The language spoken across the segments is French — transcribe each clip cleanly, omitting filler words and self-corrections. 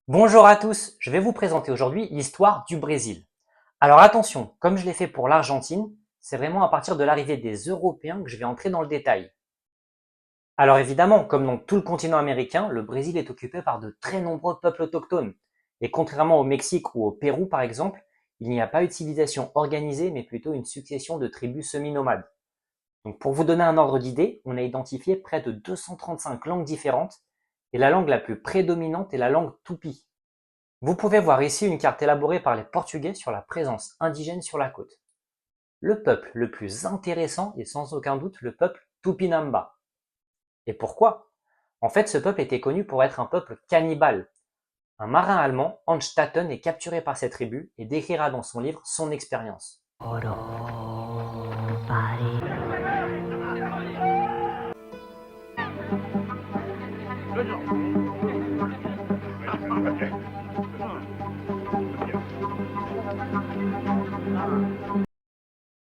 Bonjour à tous, je vais vous présenter aujourd'hui l'histoire du Brésil. Alors attention, comme je l'ai fait pour l'Argentine, c'est vraiment à partir de l'arrivée des Européens que je vais entrer dans le détail. Alors évidemment, comme dans tout le continent américain, le Brésil est occupé par de très nombreux peuples autochtones. Et contrairement au Mexique ou au Pérou par exemple, il n'y a pas eu de civilisation organisée mais plutôt une succession de tribus semi-nomades. Donc pour vous donner un ordre d'idée, on a identifié près de 235 langues différentes et la langue la plus prédominante est la langue tupi. Vous pouvez voir ici une carte élaborée par les Portugais sur la présence indigène sur la côte. Le peuple le plus intéressant est sans aucun doute le peuple Tupinamba. Et pourquoi? En fait, ce peuple était connu pour être un peuple cannibale. Un marin allemand, Hans Staten, est capturé par cette tribu et décrira dans son livre son expérience.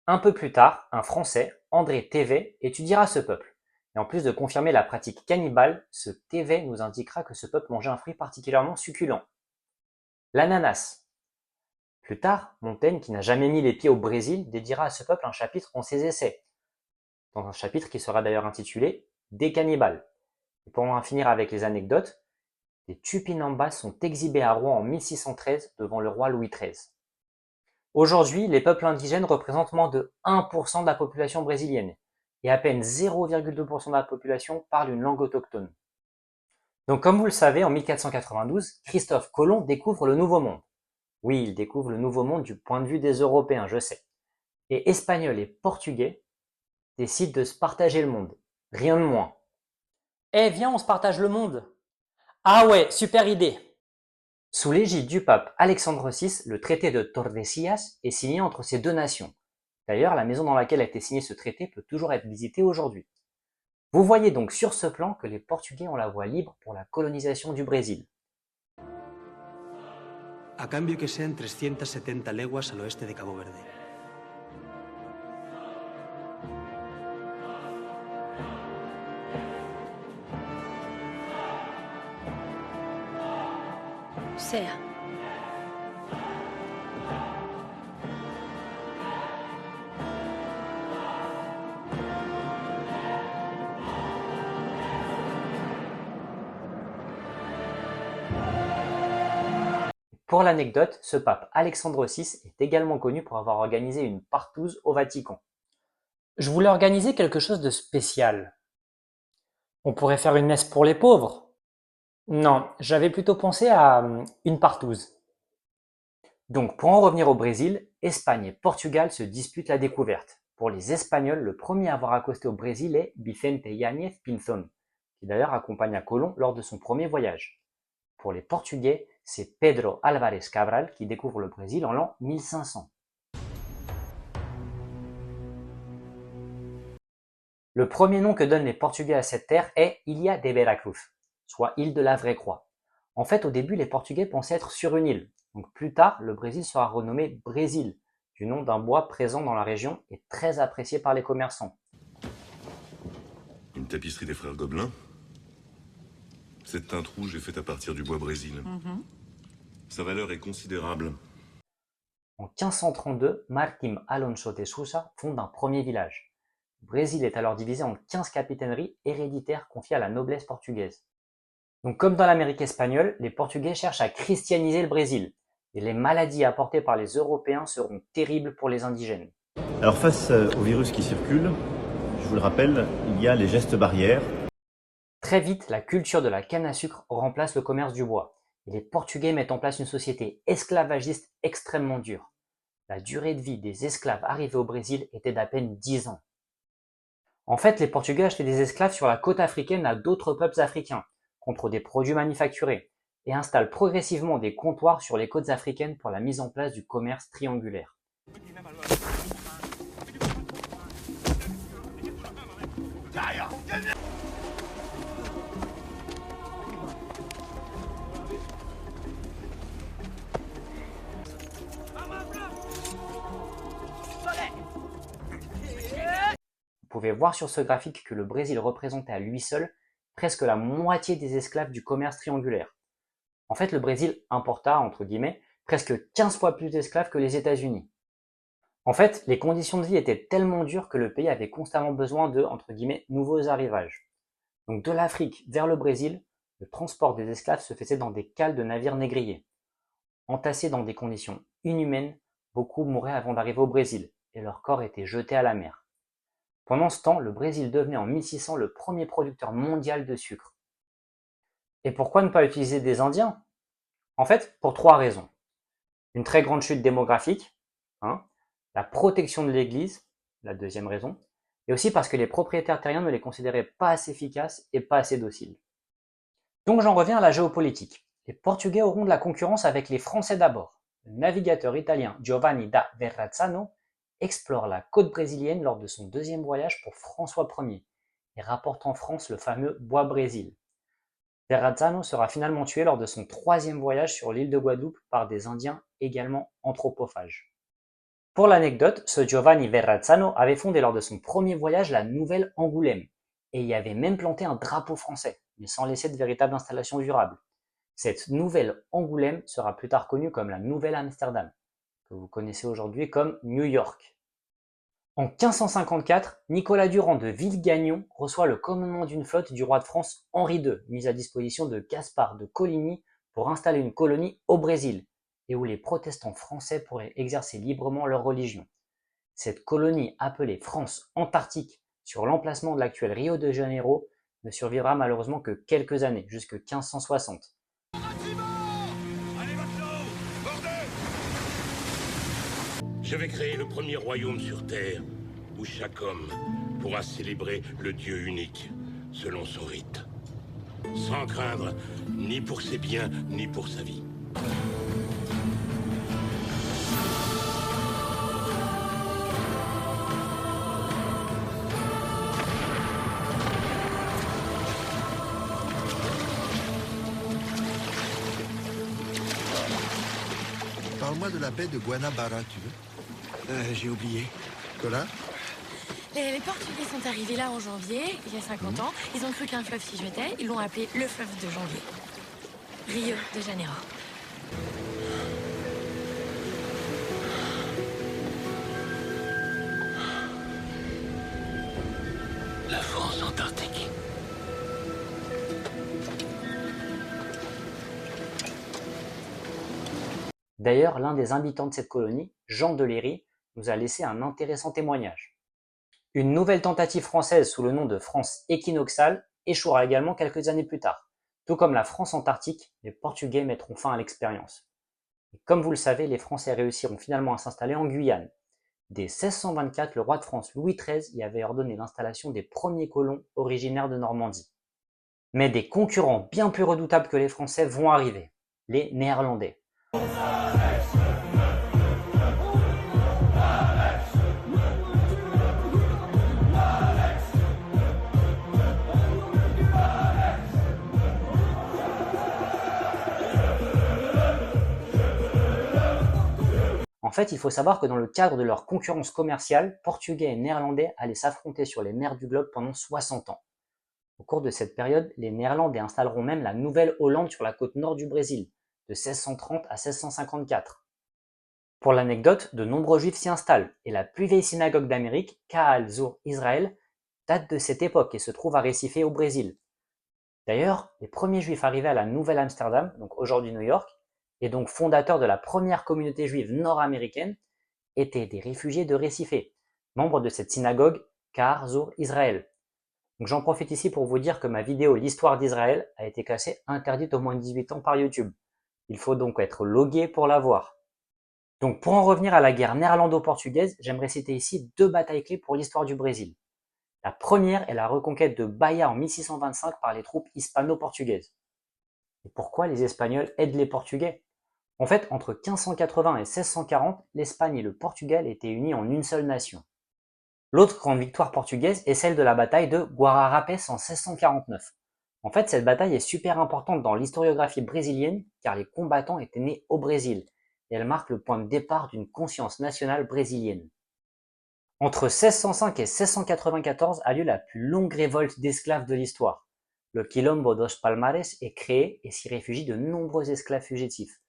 Un peu plus tard, un Français, André Thevet, étudiera ce peuple. Et en plus de confirmer la pratique cannibale, ce Thevet nous indiquera que ce peuple mangeait un fruit particulièrement succulent, l'ananas. Plus tard, Montaigne, qui n'a jamais mis les pieds au Brésil, dédiera à ce peuple un chapitre en ses essais, dans un chapitre qui sera d'ailleurs intitulé Des cannibales. Et pour en finir avec les anecdotes, les Tupinambas sont exhibés à Rouen en 1613 devant le roi Louis XIII. Aujourd'hui, les peuples indigènes représentent moins de 1% de la population brésilienne et à peine 0,2% de la population parle une langue autochtone. Donc comme vous le savez, en 1492, Christophe Colomb découvre le Nouveau Monde. Oui, il découvre le Nouveau Monde du point de vue des Européens, je sais. Et Espagnols et Portugais décident de se partager le monde. Rien de moins. Eh, viens, on se partage le monde. Ah ouais, super idée. Sous l'égide du pape Alexandre VI, le traité de Tordesillas est signé entre ces deux nations. D'ailleurs, la maison dans laquelle a été signé ce traité peut toujours être visitée aujourd'hui. Vous voyez donc sur ce plan que les Portugais ont la voie libre pour la colonisation du Brésil. A cambio que sean 370 leguas al oeste de Cabo Verde. Sea. Pour l'anecdote, ce pape Alexandre VI est également connu pour avoir organisé une partouze au Vatican. Je voulais organiser quelque chose de spécial. On pourrait faire une messe pour les pauvres. Non, j'avais plutôt pensé à une partouze. Donc pour en revenir au Brésil, Espagne et Portugal se disputent la découverte. Pour les Espagnols, le premier à avoir accosté au Brésil est Vicente Yáñez Pinzón, qui d'ailleurs accompagna Colomb lors de son premier voyage. Pour les Portugais, c'est Pedro Álvares Cabral qui découvre le Brésil en l'an 1500. Le premier nom que donnent les Portugais à cette terre est Ilha de Veracruz, soit île de la Vraie Croix. En fait, au début, les Portugais pensaient être sur une île. Donc plus tard, le Brésil sera renommé Brésil, du nom d'un bois présent dans la région et très apprécié par les commerçants. Une tapisserie des frères Gobelins. Cette teinte rouge est faite à partir du bois brésil. Sa valeur est considérable. En 1532, Martim Alonso de Sousa fonde un premier village. Le Brésil est alors divisé en 15 capitaineries héréditaires confiées à la noblesse portugaise. Donc comme dans l'Amérique espagnole, les Portugais cherchent à christianiser le Brésil. Et les maladies apportées par les Européens seront terribles pour les indigènes. Alors face au virus qui circule, je vous le rappelle, il y a les gestes barrières. Très vite, la culture de la canne à sucre remplace le commerce du bois. Et les Portugais mettent en place une société esclavagiste extrêmement dure. La durée de vie des esclaves arrivés au Brésil était d'à peine 10 ans. En fait, les Portugais achetaient des esclaves sur la côte africaine à d'autres peuples africains, contre des produits manufacturés, et installent progressivement des comptoirs sur les côtes africaines pour la mise en place du commerce triangulaire. Vous pouvez voir sur ce graphique que le Brésil représentait à lui seul presque la moitié des esclaves du commerce triangulaire. En fait, le Brésil importa, entre guillemets, presque 15 fois plus d'esclaves que les États-Unis. En fait, les conditions de vie étaient tellement dures que le pays avait constamment besoin de, entre guillemets, nouveaux arrivages. Donc de l'Afrique vers le Brésil, le transport des esclaves se faisait dans des cales de navires négriers. Entassés dans des conditions inhumaines, beaucoup mouraient avant d'arriver au Brésil, et leurs corps étaient jetés à la mer. Pendant ce temps, le Brésil devenait en 1600 le premier producteur mondial de sucre. Et pourquoi ne pas utiliser des Indiens? En fait, pour 3 raisons. Une très grande chute démographique, la protection de l'Église, la deuxième raison, et aussi parce que les propriétaires terriens ne les considéraient pas assez efficaces et pas assez dociles. Donc j'en reviens à la géopolitique. Les Portugais auront de la concurrence avec les Français d'abord. Le navigateur italien Giovanni da Verrazzano explore la côte brésilienne lors de son deuxième voyage pour François Ier et rapporte en France le fameux bois Brésil. Verrazzano sera finalement tué lors de son troisième voyage sur l'île de Guadeloupe par des Indiens également anthropophages. Pour l'anecdote, ce Giovanni Verrazzano avait fondé lors de son premier voyage la Nouvelle Angoulême et y avait même planté un drapeau français, mais sans laisser de véritable installation durable. Cette Nouvelle Angoulême sera plus tard connue comme la Nouvelle Amsterdam, que vous connaissez aujourd'hui comme New York. En 1554, Nicolas Durand de Villegagnon reçoit le commandement d'une flotte du roi de France Henri II, mise à disposition de Gaspard de Coligny pour installer une colonie au Brésil, et où les protestants français pourraient exercer librement leur religion. Cette colonie, appelée France Antarctique, sur l'emplacement de l'actuel Rio de Janeiro, ne survivra malheureusement que quelques années, jusque 1560. Je vais créer le premier royaume sur Terre, où chaque homme pourra célébrer le Dieu unique, selon son rite, sans craindre ni pour ses biens, ni pour sa vie. Parle-moi de la baie de Guanabara, tu veux? J'ai oublié. Colin? Les Portugais sont arrivés là en janvier, il y a 50 ans. Ils ont cru qu'un fleuve s'y jetait, ils l'ont appelé le fleuve de janvier. Rio de Janeiro. La France Antarctique. D'ailleurs, l'un des habitants de cette colonie, Jean de Léry, nous a laissé un intéressant témoignage. Une nouvelle tentative française sous le nom de France équinoxale échouera également quelques années plus tard. Tout comme la France antarctique, les Portugais mettront fin à l'expérience. Et comme vous le savez, les Français réussiront finalement à s'installer en Guyane. Dès 1624, le roi de France Louis XIII y avait ordonné l'installation des premiers colons originaires de Normandie. Mais des concurrents bien plus redoutables que les Français vont arriver, les Néerlandais. En fait, il faut savoir que dans le cadre de leur concurrence commerciale, Portugais et Néerlandais allaient s'affronter sur les mers du globe pendant 60 ans. Au cours de cette période, les Néerlandais installeront même la Nouvelle-Hollande sur la côte nord du Brésil, de 1630 à 1654. Pour l'anecdote, de nombreux juifs s'y installent, et la plus vieille synagogue d'Amérique, Kahal Zur Israël, date de cette époque et se trouve à Recife au Brésil. D'ailleurs, les premiers juifs arrivés à la Nouvelle-Amsterdam, donc aujourd'hui New York, et donc fondateurs de la première communauté juive nord-américaine, étaient des réfugiés de Recife, membres de cette synagogue Kahal Zur Israël. Donc j'en profite ici pour vous dire que ma vidéo L'histoire d'Israël a été classée interdite aux moins de 18 ans par YouTube. Il faut donc être logué pour la voir. Donc pour en revenir à la guerre néerlando-portugaise, j'aimerais citer ici 2 batailles clés pour l'histoire du Brésil. La première est la reconquête de Bahia en 1625 par les troupes hispano-portugaises. Et pourquoi les Espagnols aident les Portugais? En fait, entre 1580 et 1640, l'Espagne et le Portugal étaient unis en une seule nation. L'autre grande victoire portugaise est celle de la bataille de Guararapes en 1649. En fait, cette bataille est super importante dans l'historiographie brésilienne car les combattants étaient nés au Brésil et elle marque le point de départ d'une conscience nationale brésilienne. Entre 1605 et 1694 a lieu la plus longue révolte d'esclaves de l'histoire. le Quilombo dos Palmares est créé et s'y réfugient de nombreux esclaves fugitifs.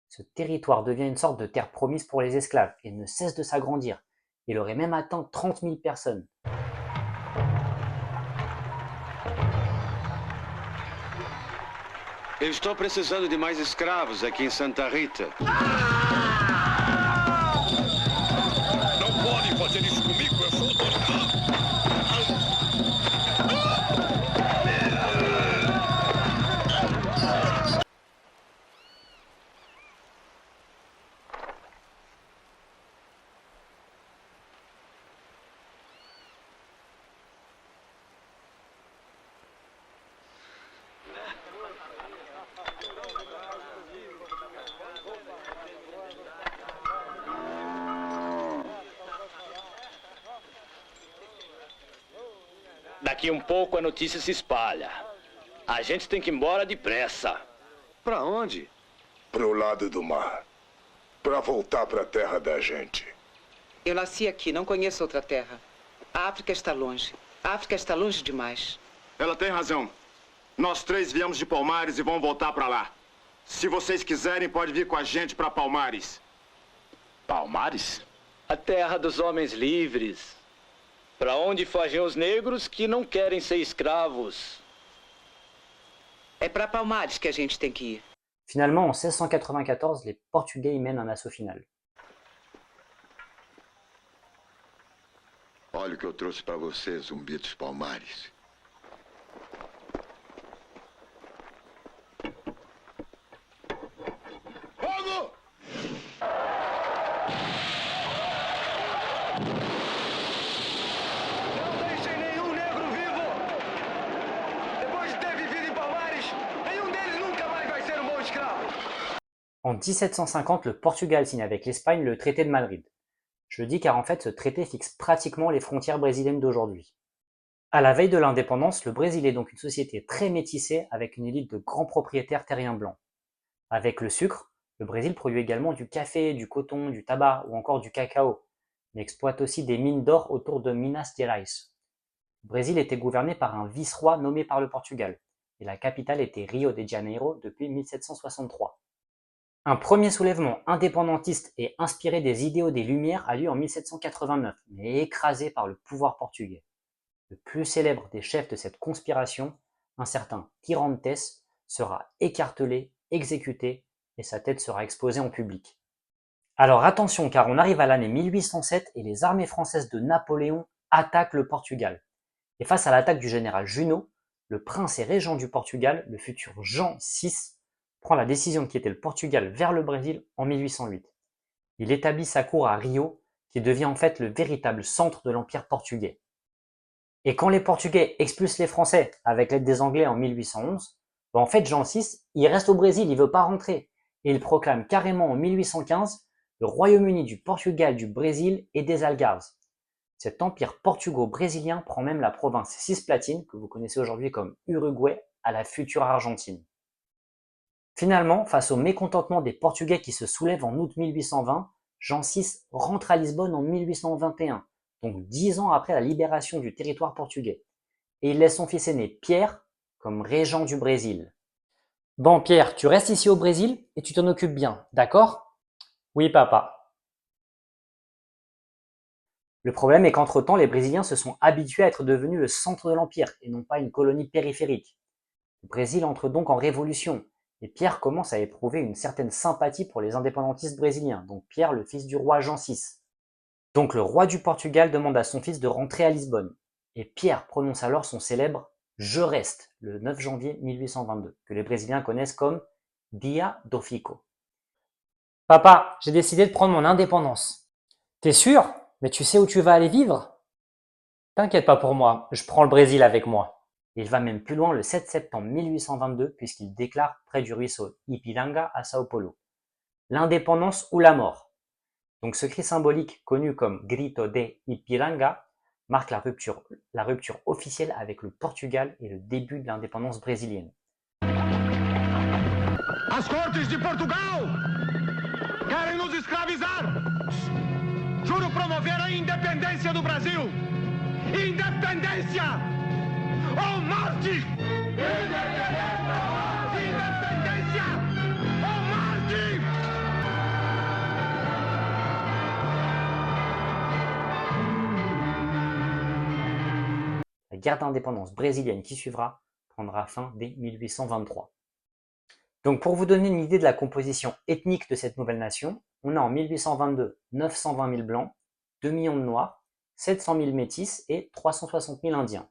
Ce territoire devient une sorte de terre promise pour les esclaves et ne cesse de s'agrandir. Il aurait même atteint 30 000 personnes. Eu estou precisando de mais escravos aqui em Santa Rita. Não podem fazer isso comigo, eu sou o dono. Daqui um pouco a notícia se espalha. A gente tem que ir embora depressa. Pra onde? Pro lado do mar. Pra voltar pra terra da gente. Eu nasci aqui, não conheço outra terra. A África está longe. A África está longe demais. Ela tem razão. Nós três viemos de Palmares e vamos voltar pra lá. Se vocês quiserem, pode vir com a gente pra Palmares. Palmares? A terra dos homens livres. Para onde fogem os negros que não querem ser escravos. É para Palmares que a gente tem que ir. Finalement, en 1694, les Portugais y mènent un assaut final. Olha o que eu trouxe pra você, Zumbi dos Palmares. Fogo! Não deixem nenhum negro vivo! Depois de ter vivido em Palmares, nenhum deles nunca mais vai ser um bom escravo! En 1750, le Portugal signe avec l'Espagne le traité de Madrid. Je le dis car en fait ce traité fixe pratiquement les frontières brésiliennes d'aujourd'hui. À la veille de l'indépendance, le Brésil est donc une société très métissée avec une élite de grands propriétaires terriens blancs. Avec le sucre, le Brésil produit également du café, du coton, du tabac ou encore du cacao, mais exploite aussi des mines d'or autour de Minas Gerais. Le Brésil était gouverné par un vice-roi nommé par le Portugal, et la capitale était Rio de Janeiro depuis 1763. Un premier soulèvement indépendantiste et inspiré des idéaux des Lumières a lieu en 1789, mais écrasé par le pouvoir portugais. Le plus célèbre des chefs de cette conspiration, un certain Tirantes, sera écartelé, exécuté, et sa tête sera exposée en public. Alors attention, car on arrive à l'année 1807 et les armées françaises de Napoléon attaquent le Portugal. Et face à l'attaque du général Junot, le prince et régent du Portugal, le futur Jean VI, prend la décision de quitter le Portugal vers le Brésil en 1808. Il établit sa cour à Rio, qui devient en fait le véritable centre de l'Empire portugais. Et quand les Portugais expulsent les Français avec l'aide des Anglais en 1811, en fait Jean VI, il reste au Brésil, il veut pas rentrer. Et il proclame carrément en 1815 le Royaume-Uni du Portugal, du Brésil et des Algarves. Cet empire portugo-brésilien prend même la province Cisplatine, que vous connaissez aujourd'hui comme Uruguay, à la future Argentine. Finalement, face au mécontentement des Portugais qui se soulèvent en août 1820, Jean VI rentre à Lisbonne en 1821, donc 10 ans après la libération du territoire portugais. Et il laisse son fils aîné Pierre comme régent du Brésil. Bon Pierre, tu restes ici au Brésil et tu t'en occupes bien, d'accord? Oui papa. Le problème est qu'entre-temps, les Brésiliens se sont habitués à être devenus le centre de l'Empire et non pas une colonie périphérique. Le Brésil entre donc en révolution. Et Pierre commence à éprouver une certaine sympathie pour les indépendantistes brésiliens, donc Pierre, le fils du roi Jean VI. Donc le roi du Portugal demande à son fils de rentrer à Lisbonne, et Pierre prononce alors son célèbre « Je reste » le 9 janvier 1822, que les Brésiliens connaissent comme « Dia do Fico ». Papa, j'ai décidé de prendre mon indépendance. T'es sûr? Mais tu sais où tu vas aller vivre? T'inquiète pas pour moi, je prends le Brésil avec moi. Il va même plus loin le 7 septembre 1822 puisqu'il déclare près du ruisseau Ipiranga à Sao Paulo. L'indépendance ou la mort. Donc ce cri symbolique connu comme Grito de Ipiranga marque la rupture officielle avec le Portugal et le début de l'indépendance brésilienne. As cortes de Portugal querem nos escravizar. Juro promover a independência do Brasil. Independência! Oh Marte! Independencia! Oh Marte! La guerre d'indépendance brésilienne qui suivra prendra fin dès 1823. Donc pour vous donner une idée de la composition ethnique de cette nouvelle nation, on a en 1822 920 000 blancs, 2 millions de noirs, 700 000 métis et 360 000 indiens.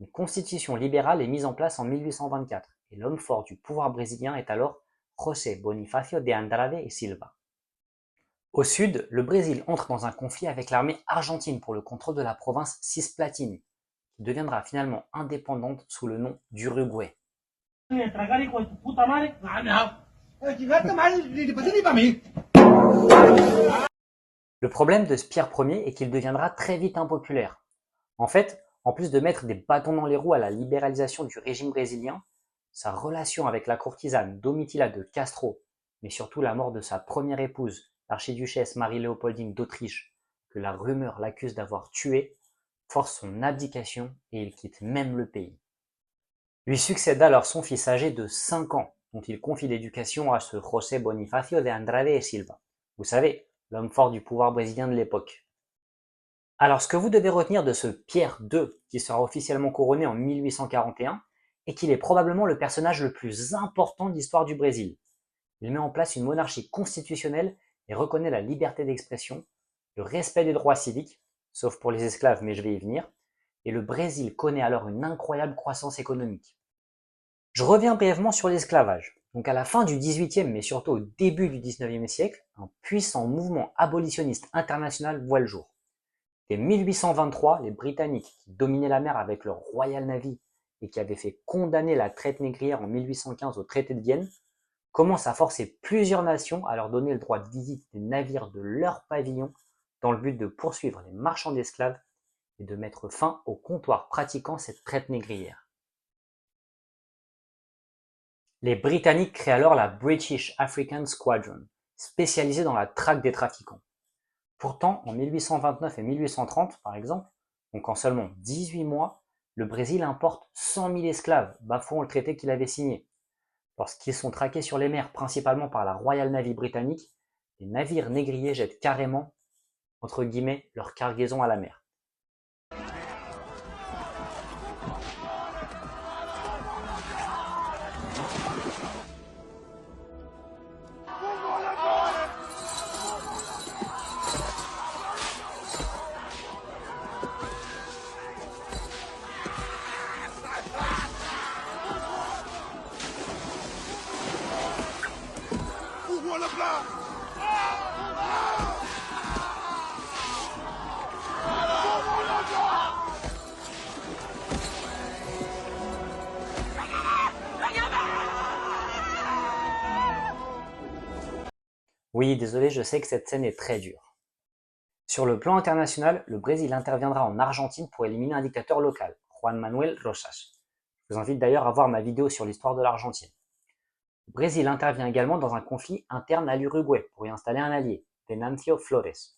Une constitution libérale est mise en place en 1824 et l'homme fort du pouvoir brésilien est alors José Bonifácio de Andrade et Silva. Au sud, le Brésil entre dans un conflit avec l'armée argentine pour le contrôle de la province Cisplatina, qui deviendra finalement indépendante sous le nom d'Uruguay. Le problème de ce Pierre Ier est qu'il deviendra très vite impopulaire. En fait, en plus de mettre des bâtons dans les roues à la libéralisation du régime brésilien, sa relation avec la courtisane Domitila de Castro, mais surtout la mort de sa première épouse, l'archiduchesse Marie-Léopoldine d'Autriche, que la rumeur l'accuse d'avoir tuée, force son abdication et il quitte même le pays. Lui succède alors son fils âgé de 5 ans, dont il confie l'éducation à ce José Bonifácio de Andrade et Silva. Vous savez, l'homme fort du pouvoir brésilien de l'époque. Alors ce que vous devez retenir de ce Pierre II, qui sera officiellement couronné en 1841, est qu'il est probablement le personnage le plus important de l'histoire du Brésil. Il met en place une monarchie constitutionnelle et reconnaît la liberté d'expression, le respect des droits civiques, sauf pour les esclaves, mais je vais y venir, et le Brésil connaît alors une incroyable croissance économique. Je reviens brièvement sur l'esclavage. Donc à la fin du XVIIIe, mais surtout au début du XIXe siècle, un puissant mouvement abolitionniste international voit le jour. Dès 1823, les Britanniques, qui dominaient la mer avec leur Royal Navy et qui avaient fait condamner la traite négrière en 1815 au traité de Vienne, commencent à forcer plusieurs nations à leur donner le droit de visite des navires de leur pavillon dans le but de poursuivre les marchands d'esclaves et de mettre fin aux comptoirs pratiquant cette traite négrière. Les Britanniques créent alors la British African Squadron, spécialisée dans la traque des trafiquants. Pourtant, en 1829 et 1830, par exemple, donc en seulement 18 mois, le Brésil importe 100 000 esclaves, bafouant le traité qu'il avait signé. Lorsqu'ils sont traqués sur les mers, principalement par la Royal Navy britannique, les navires négriers jettent carrément, entre guillemets, leur cargaison à la mer. Oui, désolé, je sais que cette scène est très dure. Sur le plan international, le Brésil interviendra en Argentine pour éliminer un dictateur local, Juan Manuel Rosas. Je vous invite d'ailleurs à voir ma vidéo sur l'histoire de l'Argentine. Le Brésil intervient également dans un conflit interne à l'Uruguay pour y installer un allié, Venancio Flores.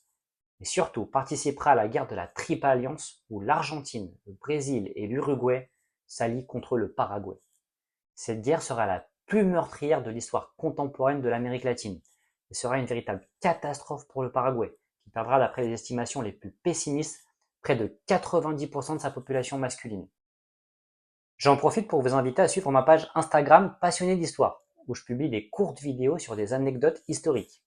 Et surtout participera à la guerre de la Triple Alliance où l'Argentine, le Brésil et l'Uruguay s'allient contre le Paraguay. Cette guerre sera la plus meurtrière de l'histoire contemporaine de l'Amérique latine et sera une véritable catastrophe pour le Paraguay, qui perdra d'après les estimations les plus pessimistes près de 90% de sa population masculine. J'en profite pour vous inviter à suivre ma page Instagram Passionné d'Histoire, où je publie des courtes vidéos sur des anecdotes historiques.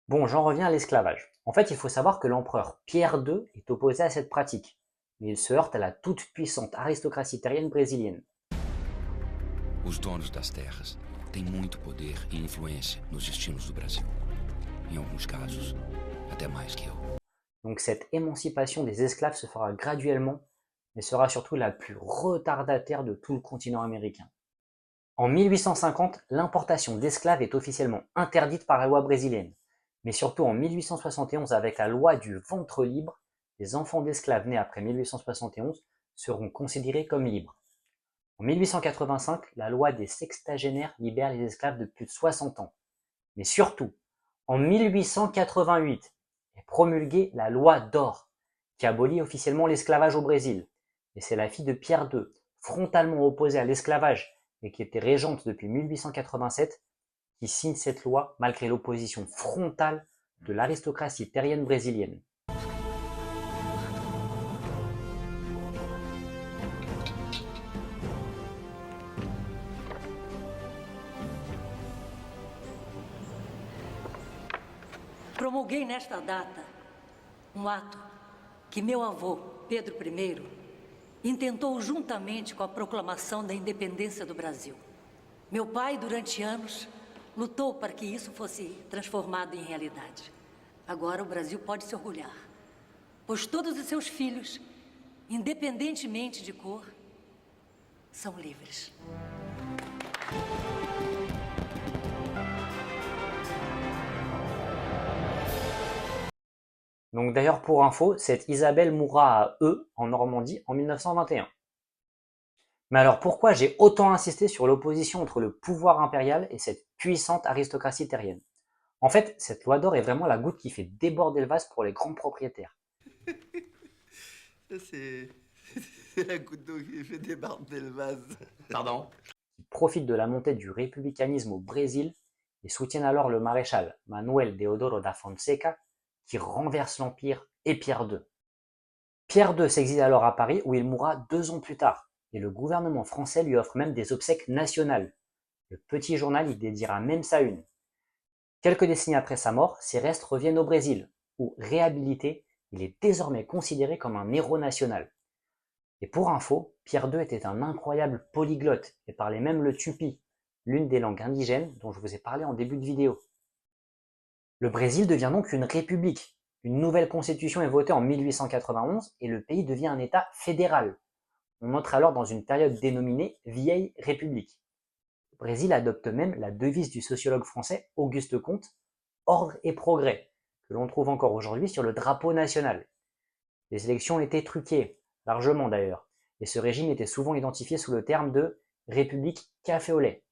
Bon, j'en reviens à l'esclavage. En fait, il faut savoir que l'empereur Pierre II est opposé à cette pratique, mais il se heurte à la toute puissante aristocratie terrienne brésilienne. Os donos das terras têm muito poder e influência nos destinos do Brasil. Em alguns casos, até mais que eu. Donc cette émancipation des esclaves se fera graduellement, mais sera surtout la plus retardataire de tout le continent américain. En 1850, l'importation d'esclaves est officiellement interdite par la loi brésilienne, mais surtout en 1871 avec la loi du ventre libre, les enfants d'esclaves nés après 1871 seront considérés comme libres. En 1885, la loi des sextagénaires libère les esclaves de plus de 60 ans. Mais surtout, en 1888 est promulguée la loi d'or, qui abolit officiellement l'esclavage au Brésil, et c'est la fille de Pierre II, frontalement opposée à l'esclavage et qui était régente depuis 1887, qui signe cette loi malgré l'opposition frontale de l'aristocratie terrienne brésilienne. Promulguei nesta data ato que meu avô, Pedro I, intentou juntamente com a proclamação da independência do Brasil. Meu pai, durante anos, lutou para que isso fosse transformado em realidade. Agora o Brasil pode se orgulhar, pois todos os seus filhos, independentemente de cor, são livres. Donc d'ailleurs pour info, cette Isabelle mourra à Eu, en Normandie, en 1921. Mais alors pourquoi j'ai autant insisté sur l'opposition entre le pouvoir impérial et cette puissante aristocratie terrienne? En fait, cette loi d'or est vraiment la goutte qui fait déborder le vase pour les grands propriétaires. C'est la goutte d'eau qui fait déborder le vase. Pardon? Ils profitent de la montée du républicanisme au Brésil et soutiennent alors le maréchal Manuel Deodoro da Fonseca, qui renverse l'Empire et Pierre II. Pierre II s'exile alors à Paris où il mourra 2 ans plus tard, et le gouvernement français lui offre même des obsèques nationales. Le petit journal y dédiera même sa une. Quelques décennies après sa mort, ses restes reviennent au Brésil, où, réhabilité, il est désormais considéré comme un héros national. Et pour info, Pierre II était un incroyable polyglotte et parlait même le tupi, l'une des langues indigènes dont je vous ai parlé en début de vidéo. Le Brésil devient donc une république. Une nouvelle constitution est votée en 1891 et le pays devient un État fédéral. On entre alors dans une période dénominée Vieille République. Le Brésil adopte même la devise du sociologue français Auguste Comte, ordre et progrès, que l'on trouve encore aujourd'hui sur le drapeau national. Les élections étaient truquées, largement d'ailleurs, et ce régime était souvent identifié sous le terme de République café au lait.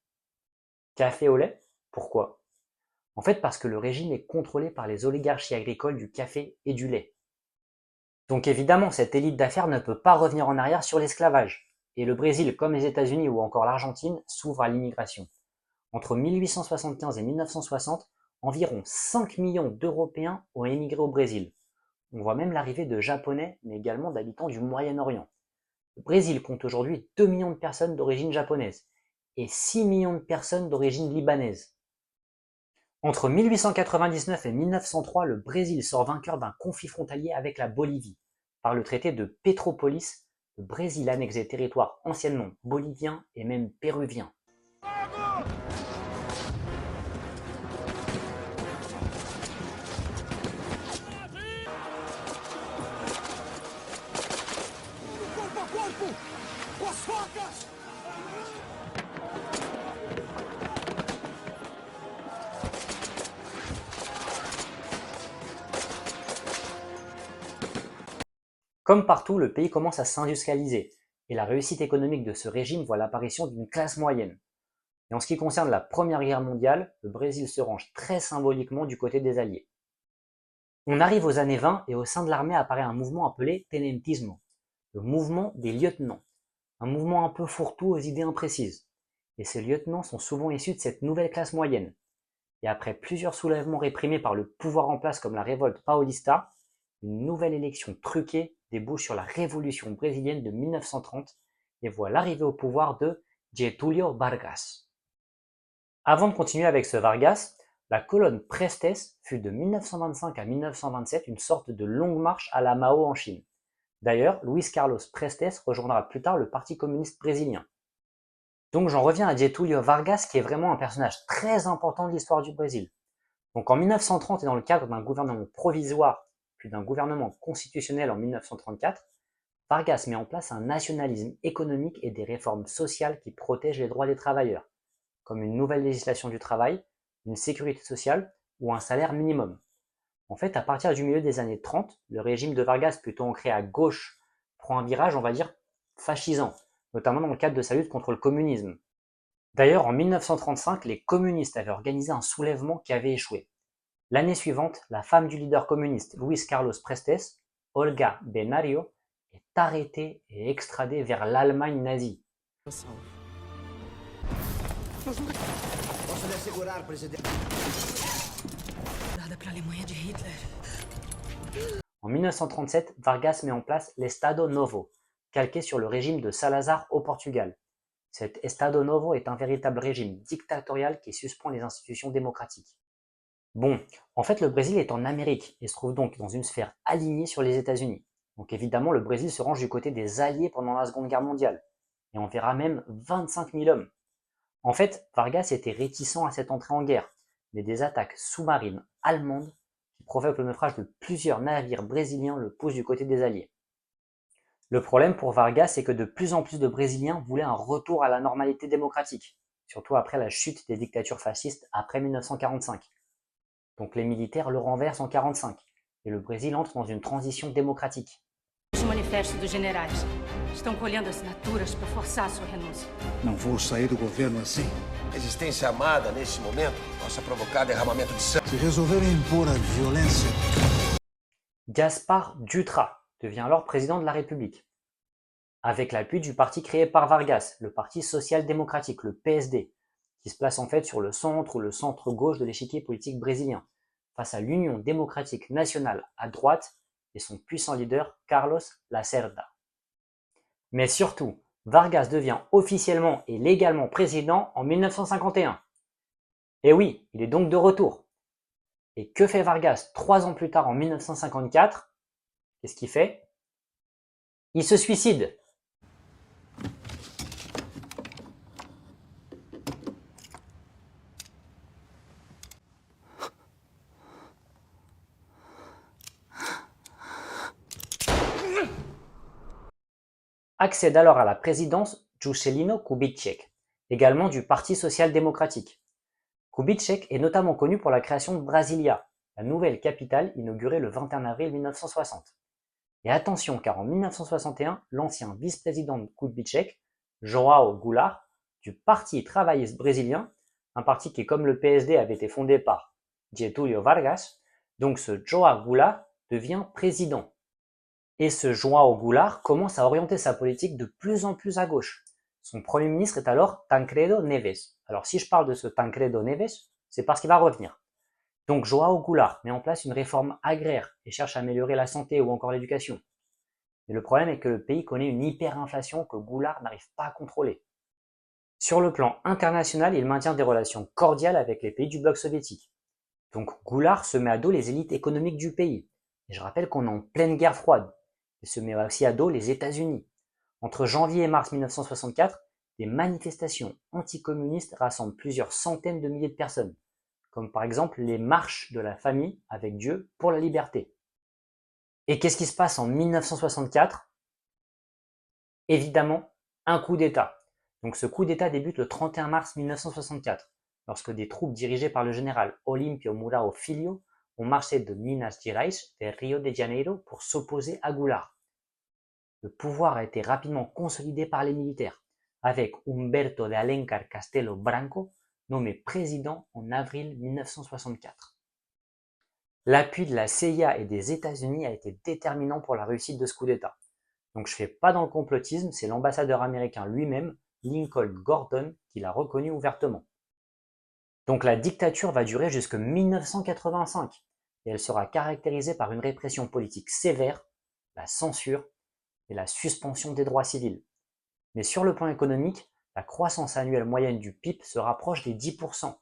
Café au lait? Pourquoi? En fait, parce que le régime est contrôlé par les oligarchies agricoles du café et du lait. Donc évidemment, cette élite d'affaires ne peut pas revenir en arrière sur l'esclavage. Et le Brésil, comme les États-Unis ou encore l'Argentine, s'ouvre à l'immigration. Entre 1875 et 1960, environ 5 millions d'Européens ont émigré au Brésil. On voit même l'arrivée de Japonais, mais également d'habitants du Moyen-Orient. Le Brésil compte aujourd'hui 2 millions de personnes d'origine japonaise et 6 millions de personnes d'origine libanaise. Entre 1899 et 1903, le Brésil sort vainqueur d'un conflit frontalier avec la Bolivie. Par le traité de Petrópolis, le Brésil annexe des territoires anciennement boliviens et même péruviens. Comme partout, le pays commence à s'industrialiser, et la réussite économique de ce régime voit l'apparition d'une classe moyenne. Et en ce qui concerne la Première Guerre mondiale, le Brésil se range très symboliquement du côté des Alliés. On arrive aux années 20 et au sein de l'armée apparaît un mouvement appelé Tenentismo, le mouvement des lieutenants, un mouvement un peu fourre-tout aux idées imprécises. Et ces lieutenants sont souvent issus de cette nouvelle classe moyenne. Et après plusieurs soulèvements réprimés par le pouvoir en place comme la révolte paulista, une nouvelle élection truquée débouche sur la révolution brésilienne de 1930 et voit l'arrivée au pouvoir de Getúlio Vargas. Avant de continuer avec ce Vargas, la colonne Prestes fut de 1925 à 1927 une sorte de longue marche à la Mao en Chine. D'ailleurs, Luis Carlos Prestes rejoindra plus tard le Parti communiste brésilien. Donc j'en reviens à Getúlio Vargas qui est vraiment un personnage très important de l'histoire du Brésil. Donc en 1930 et dans le cadre d'un gouvernement provisoire puis d'un gouvernement constitutionnel en 1934, Vargas met en place un nationalisme économique et des réformes sociales qui protègent les droits des travailleurs, comme une nouvelle législation du travail, une sécurité sociale ou un salaire minimum. En fait, à partir du milieu des années 30, le régime de Vargas, plutôt ancré à gauche, prend un virage, on va dire, fascisant, notamment dans le cadre de sa lutte contre le communisme. D'ailleurs, en 1935, les communistes avaient organisé un soulèvement qui avait échoué. L'année suivante, la femme du leader communiste Luis Carlos Prestes, Olga Benario, est arrêté et extradé vers l'Allemagne nazie. En 1937, Vargas met en place l'Estado Novo, calqué sur le régime de Salazar au Portugal. Cet Estado Novo est un véritable régime dictatorial qui suspend les institutions démocratiques. Bon, en fait le Brésil est en Amérique et se trouve donc dans une sphère alignée sur les États-Unis. Donc évidemment le Brésil se range du côté des Alliés pendant la Seconde Guerre mondiale. Et on verra même 25 000 hommes. En fait, Vargas était réticent à cette entrée en guerre, mais des attaques sous-marines allemandes qui provoquent le naufrage de plusieurs navires brésiliens le poussent du côté des Alliés. Le problème pour Vargas, c'est que de plus en plus de Brésiliens voulaient un retour à la normalité démocratique, surtout après la chute des dictatures fascistes après 1945. Donc les militaires le renversent en 1945, et le Brésil entre dans une transition démocratique. Os manifestos dos generais estão colhendo assinaturas para forçar a sua renúncia. Não vou sair do governo assim. Resistência armada, nesse momento, possa provocar derramamento de sangue. Se resolverem impor a violência. Gaspar Dutra devient alors président de la République, avec l'appui du parti créé par Vargas, le Parti social-démocratique, le PSD, qui se place en fait sur le centre ou le centre-gauche de l'échiquier politique brésilien, face à l'Union démocratique nationale à droite et son puissant leader Carlos Lacerda. Mais surtout, Vargas devient officiellement et légalement président en 1951. Et oui, il est donc de retour. Et que fait Vargas 3 ans plus tard en 1954 ? Qu'est-ce qu'il fait ? Il se suicide. Accède alors à la présidence Juscelino Kubitschek, également du Parti social-démocratique. Kubitschek est notamment connu pour la création de Brasilia, la nouvelle capitale inaugurée le 21 avril 1960. Et attention, car en 1961, l'ancien vice-président de Kubitschek, João Goulart, du Parti travailliste brésilien, un parti qui, comme le PSD, avait été fondé par Getúlio Vargas, donc ce João Goulart devient président. Et ce João Goulart commence à orienter sa politique de plus en plus à gauche. Son premier ministre est alors Tancredo Neves. Alors si je parle de ce Tancredo Neves, c'est parce qu'il va revenir. Donc João Goulart met en place une réforme agraire et cherche à améliorer la santé ou encore l'éducation. Mais le problème est que le pays connaît une hyperinflation que Goulart n'arrive pas à contrôler. Sur le plan international, il maintient des relations cordiales avec les pays du bloc soviétique. Donc Goulart se met à dos les élites économiques du pays. Et je rappelle qu'on est en pleine guerre froide. Il se met aussi à dos les États-Unis. Entre janvier et mars 1964, des manifestations anticommunistes rassemblent plusieurs centaines de milliers de personnes, comme par exemple les marches de la famille avec Dieu pour la liberté. Et qu'est-ce qui se passe en 1964 ? Évidemment, un coup d'État. Donc ce coup d'État débute le 31 mars 1964, lorsque des troupes dirigées par le général Olímpio Mourão Filho ont marché de Minas Gerais vers Rio de Janeiro pour s'opposer à Goulart. Le pouvoir a été rapidement consolidé par les militaires, avec Humberto de Alencar Castelo Branco nommé président en avril 1964. L'appui de la CIA et des États-Unis a été déterminant pour la réussite de ce coup d'État. Donc je ne fais pas dans le complotisme, c'est l'ambassadeur américain lui-même, Lincoln Gordon, qui l'a reconnu ouvertement. Donc la dictature va durer jusqu'en 1985 et elle sera caractérisée par une répression politique sévère, la censure et la suspension des droits civils. Mais sur le plan économique, la croissance annuelle moyenne du PIB se rapproche des 10%.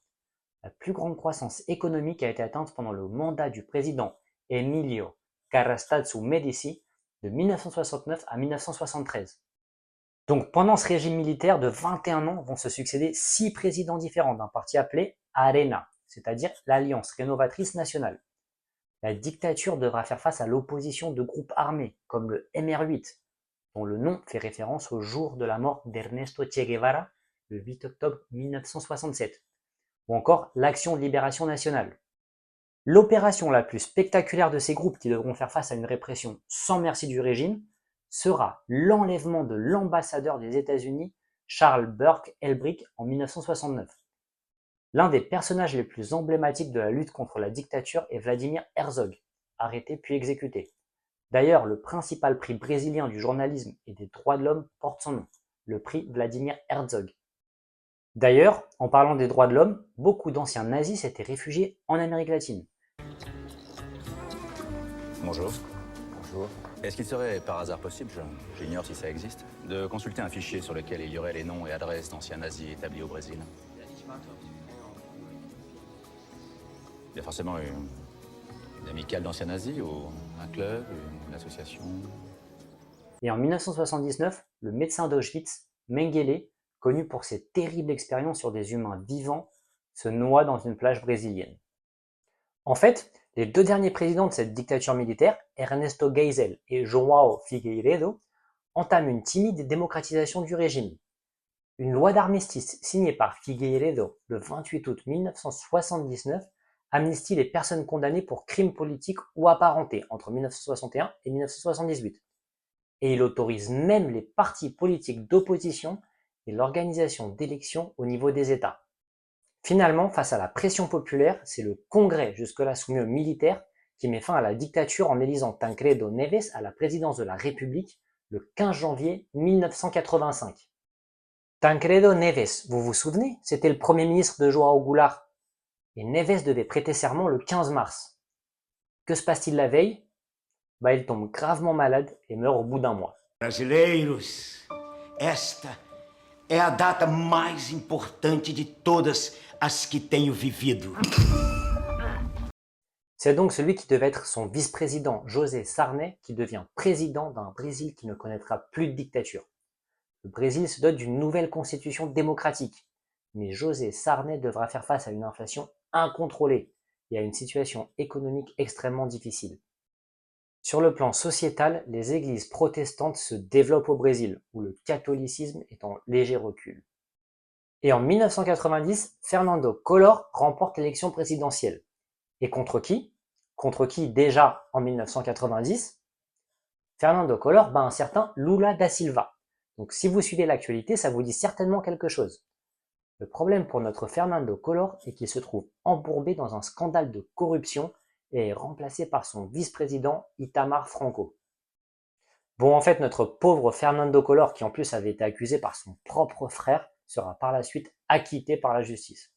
La plus grande croissance économique a été atteinte pendant le mandat du président Emílio Carrastazzo Médici de 1969 à 1973. Donc pendant ce régime militaire de 21 ans vont se succéder 6 présidents différents d'un parti appelé ARENA, c'est-à-dire l'Alliance rénovatrice nationale. La dictature devra faire face à l'opposition de groupes armés, comme le MR8, dont le nom fait référence au jour de la mort d'Ernesto Che Guevara, le 8 octobre 1967, ou encore l'Action de libération nationale. L'opération la plus spectaculaire de ces groupes qui devront faire face à une répression sans merci du régime sera l'enlèvement de l'ambassadeur des États-Unis, Charles Burke Elbrick, en 1969. L'un des personnages les plus emblématiques de la lutte contre la dictature est Vladimir Herzog, arrêté puis exécuté. D'ailleurs, le principal prix brésilien du journalisme et des droits de l'homme porte son nom, le prix Vladimir Herzog. D'ailleurs, en parlant des droits de l'homme, beaucoup d'anciens nazis s'étaient réfugiés en Amérique latine. Bonjour. Bonjour. Est-ce qu'il serait par hasard possible, j'ignore si ça existe, de consulter un fichier sur lequel il y aurait les noms et adresses d'anciens nazis établis au Brésil? Il y a forcément une amicale d'anciens nazis ou un club, une association. Et en 1979, le médecin d'Auschwitz, Mengele, connu pour ses terribles expériences sur des humains vivants, se noie dans une plage brésilienne. En fait, les deux derniers présidents de cette dictature militaire, Ernesto Geisel et João Figueiredo, entament une timide démocratisation du régime. Une loi d'armistice signée par Figueiredo le 28 août 1979 amnistie les personnes condamnées pour crimes politiques ou apparentés entre 1961 et 1978. Et il autorise même les partis politiques d'opposition et l'organisation d'élections au niveau des États. Finalement, face à la pression populaire, c'est le Congrès, jusque-là soumis aux militaires, qui met fin à la dictature en élisant Tancredo Neves à la présidence de la République le 15 janvier 1985. Tancredo Neves, vous vous souvenez? C'était le premier ministre de João Goulart. Et Neves devait prêter serment le 15 mars. Que se passe-t-il la veille? Il tombe gravement malade et meurt au bout d'un mois. Brasileiros, esta é a data mais importante de todas as que tenho vivido. C'est donc celui qui devait être son vice-président, José Sarney, qui devient président d'un Brésil qui ne connaîtra plus de dictature. Le Brésil se dote d'une nouvelle constitution démocratique, mais José Sarney devra faire face à une inflation incontrôlée et à une situation économique extrêmement difficile. Sur le plan sociétal, les églises protestantes se développent au Brésil, où le catholicisme est en léger recul. Et en 1990, Fernando Collor remporte l'élection présidentielle. Et contre qui? Contre qui déjà en 1990? Fernando Collor bat un certain Lula da Silva. Donc si vous suivez l'actualité, ça vous dit certainement quelque chose. Le problème pour notre Fernando Collor est qu'il se trouve embourbé dans un scandale de corruption et est remplacé par son vice-président Itamar Franco. Bon, en fait, notre pauvre Fernando Collor, qui en plus avait été accusé par son propre frère, sera par la suite acquitté par la justice.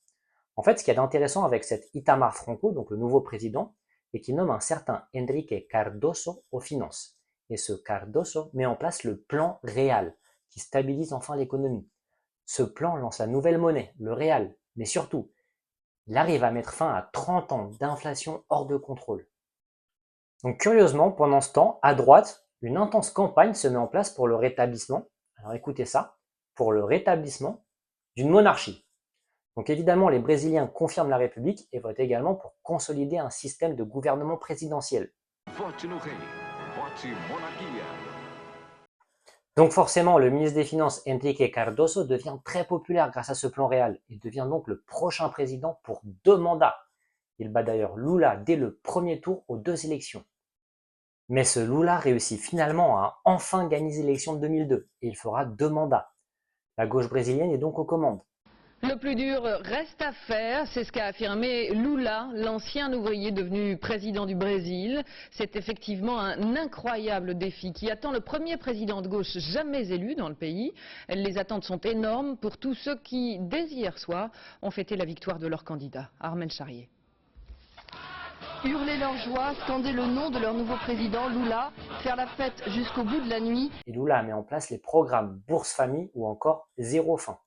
En fait, ce qu'il y a d'intéressant avec cet Itamar Franco, donc le nouveau président, est qu'il nomme un certain Enrique Cardoso aux finances. Et ce Cardoso met en place le plan Real, qui stabilise enfin l'économie. Ce plan lance la nouvelle monnaie, le Real, mais surtout, il arrive à mettre fin à 30 ans d'inflation hors de contrôle. Donc curieusement, pendant ce temps, à droite, une intense campagne se met en place pour le rétablissement, alors écoutez ça, pour le rétablissement d'une monarchie. Donc évidemment, les Brésiliens confirment la République et votent également pour consolider un système de gouvernement présidentiel. Vote no rei, vote monarquia. Donc forcément, le ministre des Finances Enrique Cardoso devient très populaire grâce à ce plan Real et devient donc le prochain président pour 2 mandats. Il bat d'ailleurs Lula dès le premier tour aux 2 élections. Mais ce Lula réussit finalement à enfin gagner les élections de 2002 et il fera 2 mandats. La gauche brésilienne est donc aux commandes. Le plus dur reste à faire, c'est ce qu'a affirmé Lula, l'ancien ouvrier devenu président du Brésil. C'est effectivement un incroyable défi qui attend le premier président de gauche jamais élu dans le pays. Les attentes sont énormes pour tous ceux qui, dès hier soir, ont fêté la victoire de leur candidat, Armel Charrier. Hurler leur joie, scander le nom de leur nouveau président, Lula, faire la fête jusqu'au bout de la nuit. Et Lula met en place les programmes Bourse Famille ou encore Zéro Faim.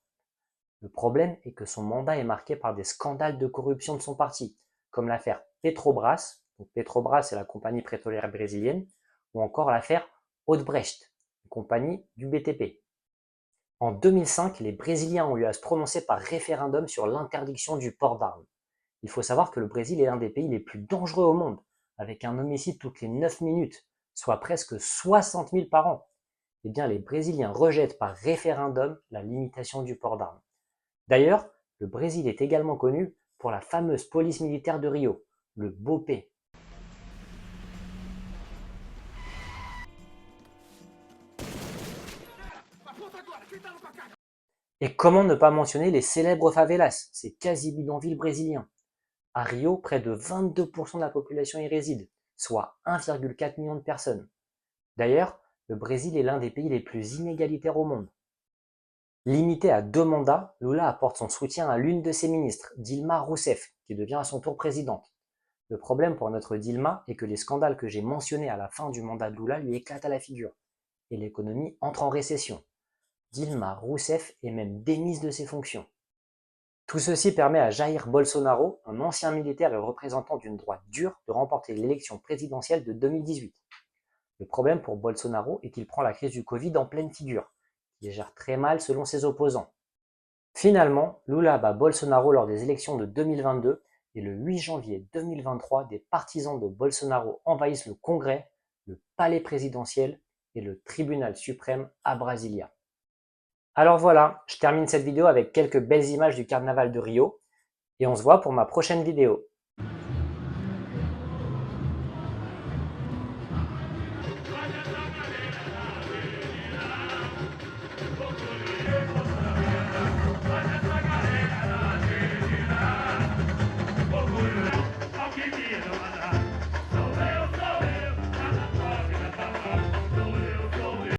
Le problème est que son mandat est marqué par des scandales de corruption de son parti, comme l'affaire Petrobras, donc Petrobras c'est la compagnie pétrolière brésilienne, ou encore l'affaire Odebrecht, une compagnie du BTP. En 2005, les Brésiliens ont eu à se prononcer par référendum sur l'interdiction du port d'armes. Il faut savoir que le Brésil est l'un des pays les plus dangereux au monde, avec un homicide toutes les 9 minutes, soit presque 60 000 par an. Eh bien, les Brésiliens rejettent par référendum la limitation du port d'armes. D'ailleurs, le Brésil est également connu pour la fameuse police militaire de Rio, le BOPE. Et comment ne pas mentionner les célèbres favelas, ces quasi-bidonvilles brésiliens. À Rio, près de 22% de la population y réside, soit 1,4 million de personnes. D'ailleurs, le Brésil est l'un des pays les plus inégalitaires au monde. Limité à 2 mandats, Lula apporte son soutien à l'une de ses ministres, Dilma Rousseff, qui devient à son tour présidente. Le problème pour notre Dilma est que les scandales que j'ai mentionnés à la fin du mandat de Lula lui éclatent à la figure, et l'économie entre en récession. Dilma Rousseff est même démise de ses fonctions. Tout ceci permet à Jair Bolsonaro, un ancien militaire et représentant d'une droite dure, de remporter l'élection présidentielle de 2018. Le problème pour Bolsonaro est qu'il prend la crise du Covid en pleine figure, qu'il gère très mal selon ses opposants. Finalement, Lula bat Bolsonaro lors des élections de 2022 et le 8 janvier 2023, des partisans de Bolsonaro envahissent le Congrès, le palais présidentiel et le tribunal suprême à Brasilia. Alors voilà, je termine cette vidéo avec quelques belles images du carnaval de Rio et on se voit pour ma prochaine vidéo.